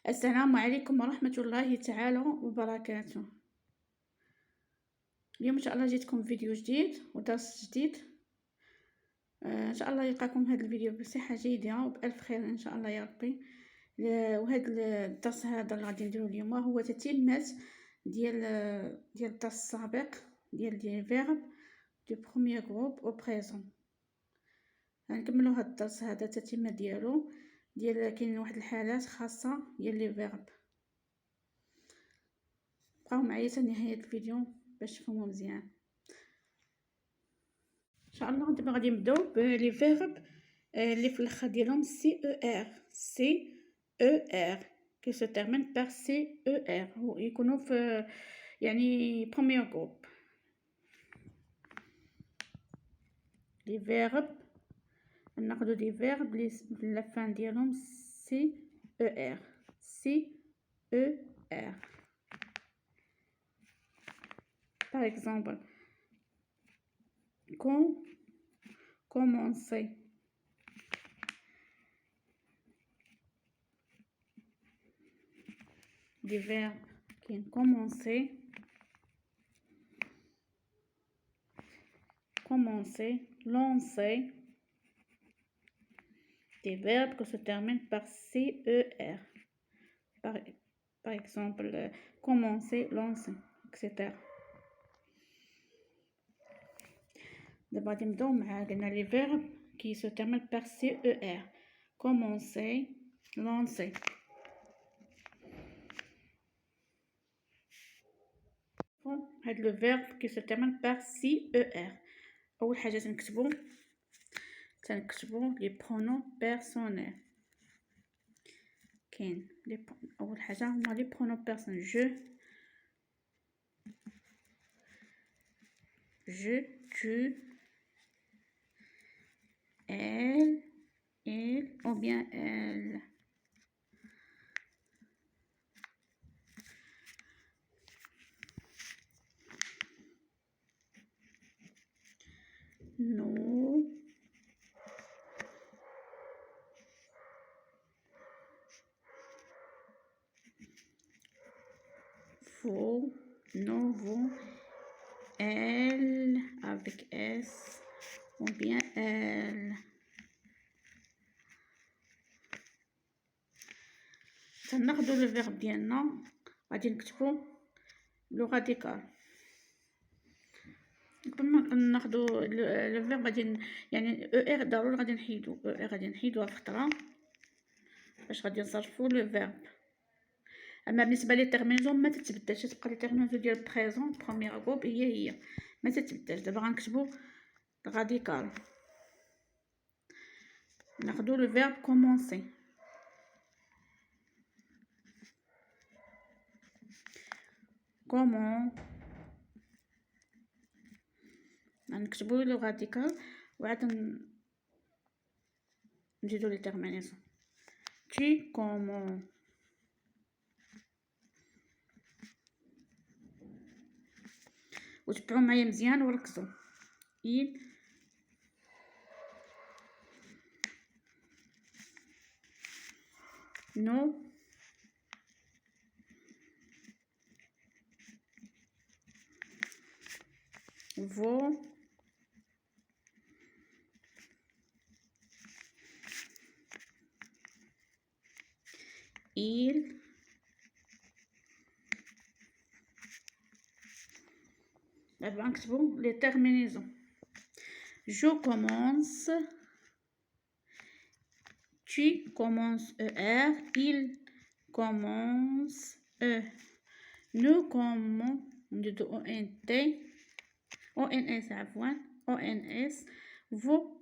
السلام عليكم ورحمة الله تعالى وبركاته. اليوم إن شاء الله جيتكم فيديو جديد ودرس جديد. إن شاء الله يلقاكم هذا الفيديو بصحة جيدة وبألف خير إن شاء الله يا ربي. وهذا الدرس هذا اللي غادي نديرو اليوم هو تتمة ديال الدرس السابق ديال لي فيرب دو بروميير جروب او بريزون. غنكملو هذا الدرس هذا تتمة ديالو كاينين واحد الحالات خاصة ديال لي فيرب. بقاو معايا حتى نهاية الفيديو باش تفهموا مزيان ان شاء الله. دابا غادي نبداو بلي فيرب اللي في الاخر ديالهم سي او ار كي سو تيرمين بار سي او ار يكونوا في يعني بروميير جروب. لي فيرب ناخذ دي فيرب اللي لا فان ديالهم سي او ار. Par exemple, commencer. Des verbes qui ont commencé, lancer. Des verbes qui se terminent par CER. Par exemple, commencer, lancer, etc. D'abord, غادي نبداو مع قلنا لي فيرب كي سو تيرمين بار سي او ار. كومونسي، لونسي. هاد لو فيرب كي سو تيرمين بار سي او ار. اول حاجه تنكتبو لي برونون بيرسونيل. كاين اول حاجه هما لي برونون بيرسونيل je, tu, elle, il ou bien elle. Nous, vous, nous, vous, elle avec S ou bien elle. تناخدو لو فيرب ديالنا غادي نكتبو لو راديكال. قبل ما ناخدو لو فيرب غادي يعني او ار ضروري غادي نحيدوها في خطره باش غادي نصرفو لو فيرب. اما بالنسبه لي تيرمينزون ما تتبدلش، تبقى لي تيرمينزون ديال بريزون بروميير جروب هي ما تتبدلش. دابا غنكتبو راديكال. ناخدو لو فيرب كومونسي. كومون غنكتبو لو راديكال وعاد نزيدو لي تيرمينزون. tu comment وتبعوا معايا مزيان وركزوا. il nous vous il دابا نكتبو لي تيرمينيزون. je commence, tu commences ER, il commence E, nous commence ONT, ONS عفوا ONS, vous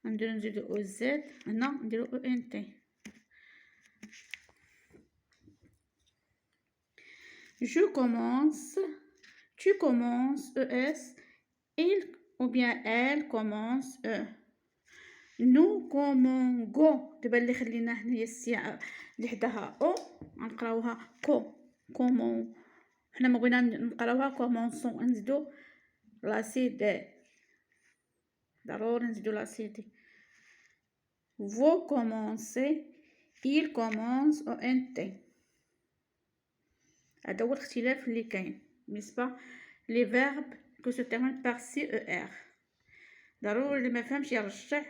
نديرو OZ, هنا نديرو ONT. je commence, tu commences ES, il ou bien elle commence E. nous comment go. دابا اللي خلينا هنايا السي اللي حداها او غنقراوها كومون. حنا ما بغينا نقراوها كومونسون نزيدو لا سي دي، ضروري نزيدو لا سي دي. vous commencez, il commence au NT. هذا هو الاختلاف اللي كاين بالنسبه لي فيرب كو سو تيرمين بار سي او ار. ضروري اللي ما فهمش يرجع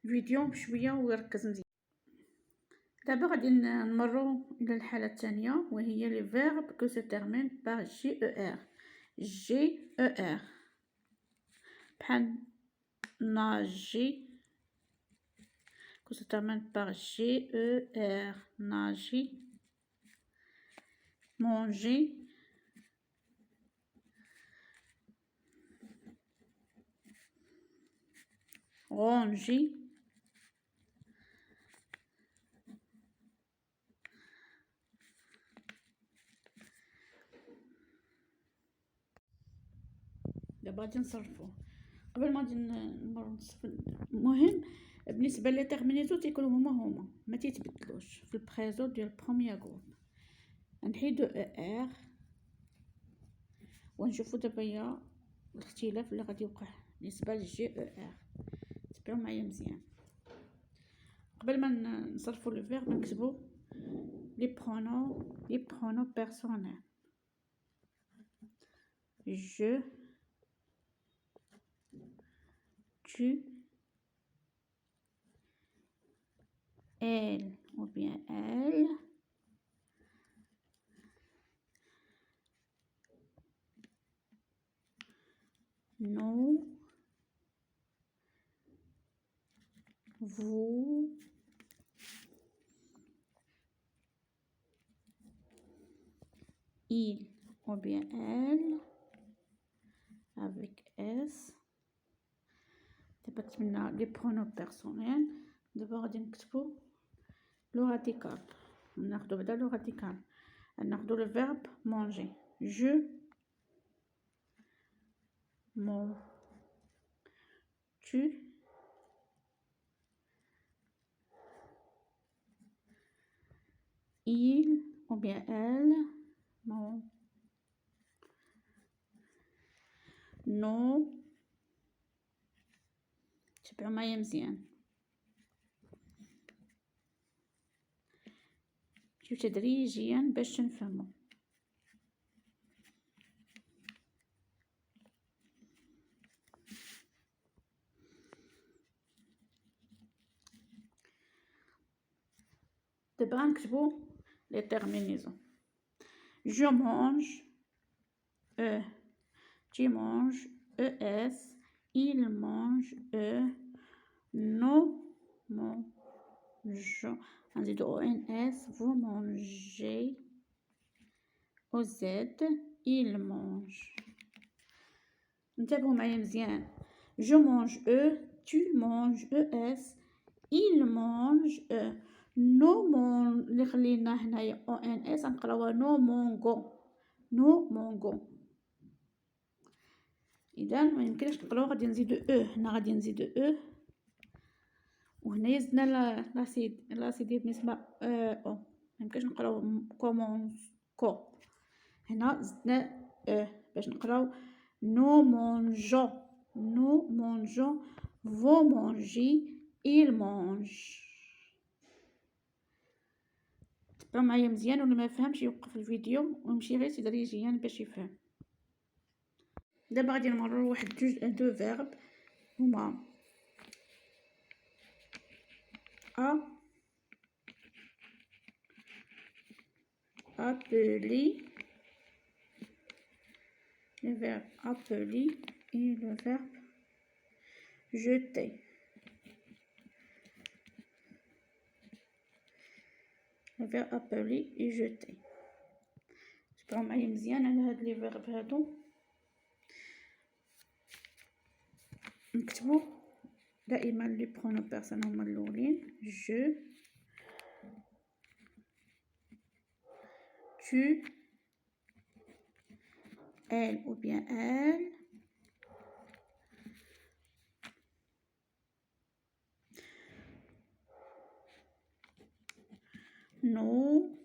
الفيديو بشويه ويركز مزيان. دابا غادي نمروا الى الحاله الثانيه وهي لي فيرب كو سو تيرمين بار جي او ار. جي او ار بحال ناجي كو سو تيرمين بار جي او ار. ناجي. مونجي. رونجي. دابا غادي نصرفو. قبل ما غادي نصرف المهم بالنسبه لي تيرمينيتو تيكونوا هما ما تيتبدلوش في البريزو ديال البروميير جروب. نحيدو ار ونشوفو دابا هي الاختلاف اللي غادي يوقع بالنسبه للجي او ار. تبعوا معايا مزيان. قبل ما نصرفو لو فيرب نكتبو لي برونو بيرسونيل. je, tu, elle ou bien elle, nous, vous, il ou bien elle avec S. دابا تمنا لي برونو بيرسونيل. دابا غادي نكتبو لو راديكال. ناخدو بعدا لو راديكال. ناخدو لو فيرب مونجي. je mange. tu il ou bien elle mange. nous تبعوا معايا مزيان. نمشيو تدريجيا باش نفهمو. دابا غنكتبو لي تيرمينيزون. je mange e. tu manges es. il mange e. nous mangeons. نزيدو ons. vous mangez au z. il mange. نتابعوا معايا مزيان. je mange e. tu manges es. il mange e. نو مون اللي خلينا هنايا او ان اس غنقراوها نو مونغو. نو مونغو. اذا ما يمكنش نقراو غادي نزيدو او. هنا غادي نزيدو او وهنايا زدنا لا سيدي بالنسبه او ما يمكنش نقراو كومون كو. هنا زدنا او باش نقراو نو مونجو. نو مونجو. فو مونجي. il mange. تبعوا معايا مزيان واللي ما فهمش يوقف الفيديو ويمشي غير تدريجيا باش يفهم. دابا غادي نمرروا واحد دو فيرب هما appeler, le verbe appeler et le verbe jeter. Le verbe appeler et jeter. تبعوا معايا مزيان على هاد لي فيرب هادو. نكتبو دائما لي برونو بيرسون هما الاولين. je, tu, elle ou bien elle, nous,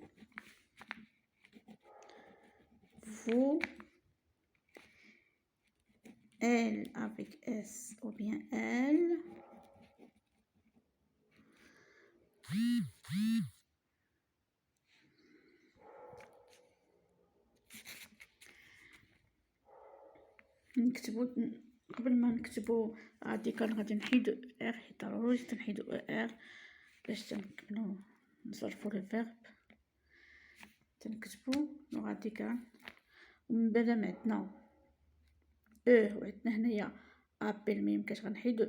vous, elle avec S ou bien elle, نكتبو قبل ما نكتبو غادي نحيدو ار حيت ضروري تنحيدو ار باش تنكملو نصرفو الفيرب. تنكتبو غادي ومن بعد ما عندنا وعندنا هنايا ابل ميمكنش غنحيدو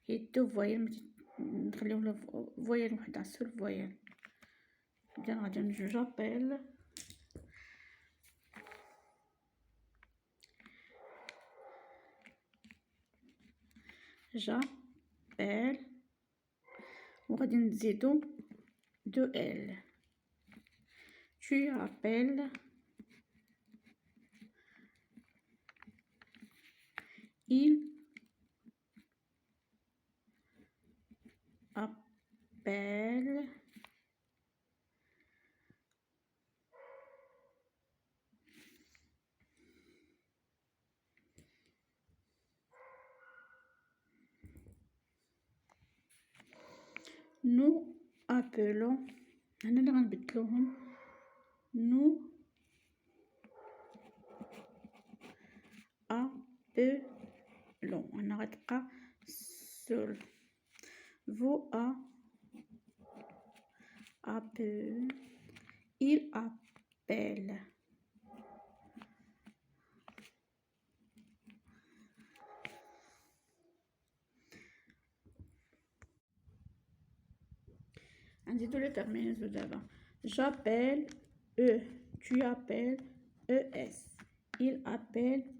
هي دو فويال نخليو له فويال وحده سول فويال. اذا غادي نجو جابيل وغادي نزيدو دو ال. tu appelles il appelle nous appelons. هنا اللي غنبدلوهم nous appelons. هنا غتبقى seul. vous appelle. il appelle. نزيدو لي ترمينيزو دابا. j'appelle tu appelles es. il appelle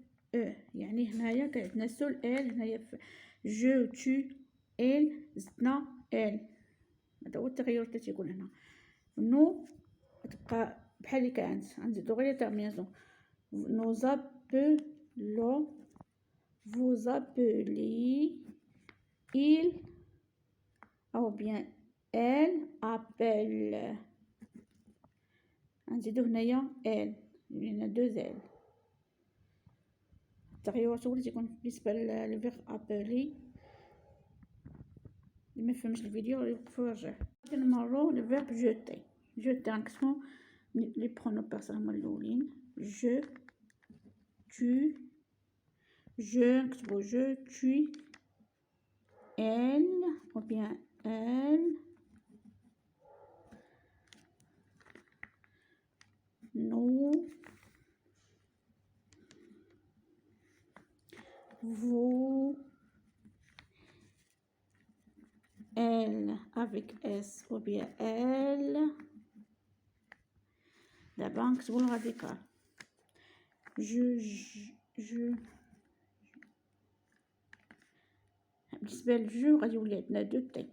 يعني هنايا كان عندنا سول ال هنايا في جو tu ال زدنا ال. هذا هو التغير اللي تيكون هنا. نو تبقى بحال اللي كانت غنزيدو غير لي ترمينيزون. nous appelons vous appelez il ou bien elle appelle. غنزيدو هنايا ال لينا دو ال. التغيرات هو اللي تيكون بالنسبه للفيرب ابلي. اللي ما فهمش الفيديو يوقف ويرجع. غادي نمرو للفيرب جوتي. جوتي غنقسمو لي برونو بيرسون هما الاولين. جو tu je نكتبو جو tu elle ou bien elle nous vous elle avec s ou bien elle. دابا نكتبو الراديكال. جو بالنسبه لجو غادي يولي عندنا دو تي.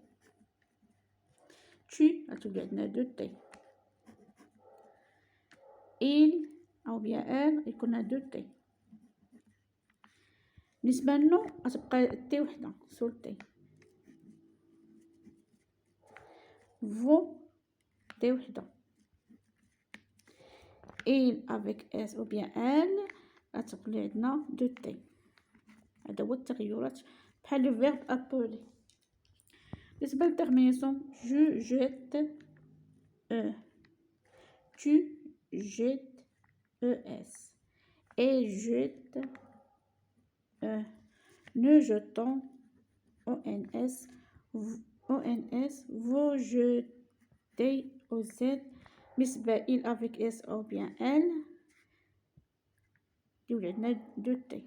tu غتولي عندنا دو تي. il او bien elle يكون دو تي. بالنسبه لنو غتبقى تي وحده سول تي. vous تي وحده. il avec s ou bien elle غتولي عندنا دو تي. هذا هو التغيرات بحال لو فيرب ابولي. بالنسبه للترمينيسون جو جيت tu jettes es et jette nous jetons ons vous jetez oz. بالنسبه il avec s ou bien elle يولي عندنا دو تي.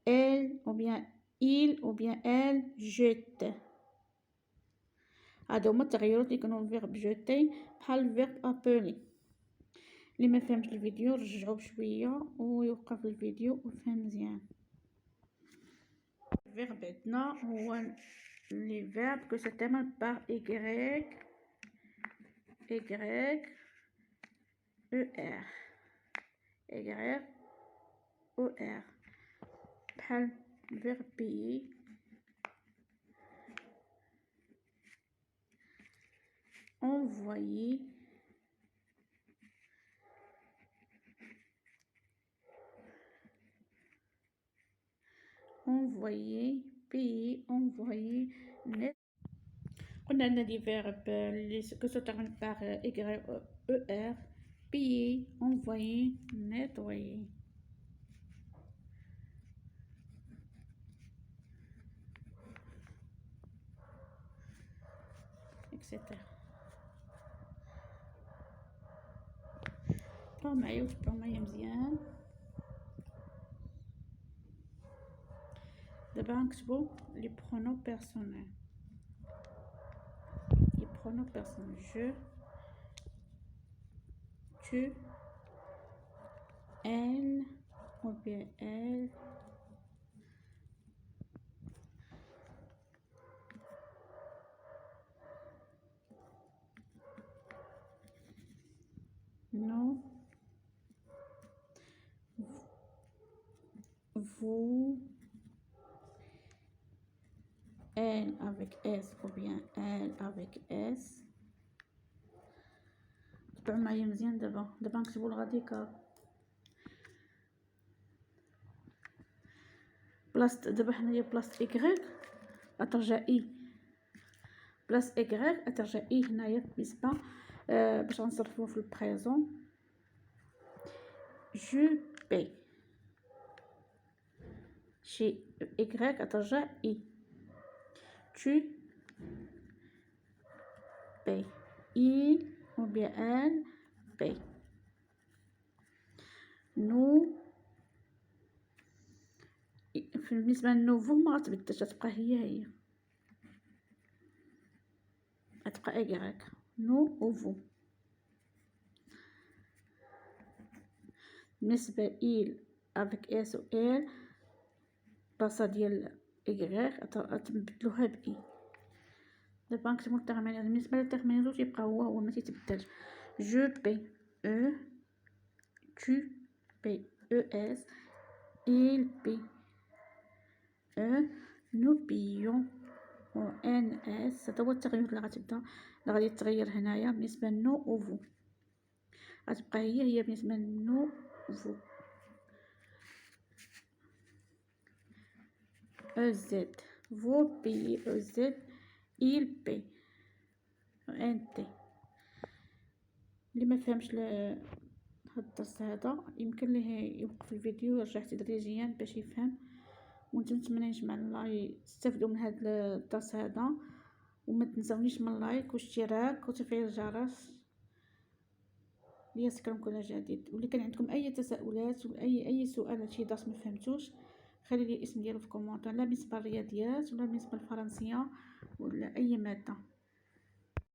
elle ou bien il ou bien elle jette. هادو هما التغيرات اللي كانوا الفيرب جوتي بحال الفيرب ابولي. اللي ما فهمش الفيديو رجعوا بشويه ويوقف الفيديو وفهم مزيان. الفيرب عندنا هو لي فيرب كو سو تيرمين بار ايغريك او ار بحال الفيرب بيي envoyer payer envoyer net. قلنا عندنا دي فيرب اللي كو سو تيرمين بار ايغريك او ار payer envoyer nettoyer. اكسيتيرا. تبعو معايا وتبعو معايا مزيان. دابا غنكتبو لي برونو بيرسونيل. لي برونو بيرسونيل جو، tu, elle ou bien elle. Nous, vous, elle avec S ou bien elle avec S. تبعو معايا مزيان. دابا نكتبو الغاديكال. بلاصة دابا حنايا بلاصة إكغيك غترجع إي، بلاصة إكغيك غترجع إي هنايا بالنسبة باش غنصرفوه في البريزون. جو بي شي إكغيك غترجع إي. tu payes. Il ou bien elle paye. nous بالنسبة لنوفو ما غتبدلش، غتبقى هي غتبقى إكغيك. نو و فو. بالنسبة إيل افيك اس و إل بلاصة ديال إكغيك غتبدلوها بإي. دابا نكتبو الترمينال. بالنسبة للترمينال تيبقى هو ما تيتبدلش. جو بي او، tu payes ES, il paye E, nous payons NS. هذا هو التغير اللي غتبدا اللي غادي تغير هنايا بالنسبة لنو و فو. غتبقى هي بالنسبة لنو و فو. EZ, vous payez EZ, il paye NT. اللي ما فهمش هاد الدرس هذا يمكن ليه يوقف الفيديو ويرجع تدريجيا باش يفهم. ونتمنى يجمع الله يستافدوا من هذا الدرس هذا. وما تنسونيش من لايك واشتراك وتفعيل الجرس ليصلكم كل جديد. واللي كان عندكم اي تساؤلات ولا اي سؤال على شي درس ما فهمتوش خلي لي الاسم ديالو في كومونتير، لا بالنسبه للرياضيات ولا بالنسبه للفرنسيه ولا اي ماده.